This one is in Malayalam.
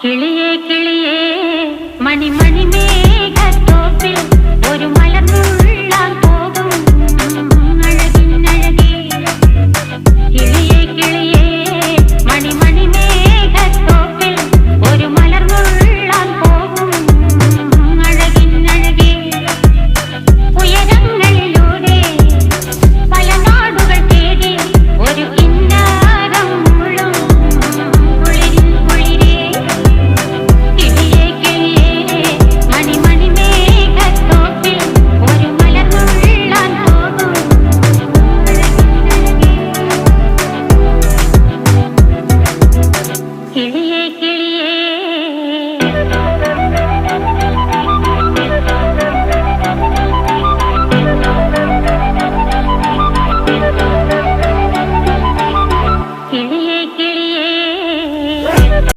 കിളിയേ കിളിയേ മണിമണി മേഘത്തോപ്പിൽ ഒരു മലർന്നുള്ളാൻ പോകും അഴകിനഴകേ. കിളിയേ കിളിയേ മണിമണി മേഘത്തോപ്പിൽ ഒരു മലർന്നുള്ളാൻ പോകും അഴകിനഴകേ. ഉയരങ്ങളിലൂടെ പല നാടുകൾ തേടി ഒരു കിന്നാരം മുഴും കുളിരിൻ കുളിരേ. കിളിയേ കിളിയേ മണിമണി മേഘത്തോപ്പിൽ ഒരു മലർന്നുള്ളാൻ പോകും അഴകിനഴകേ. കിളിയേ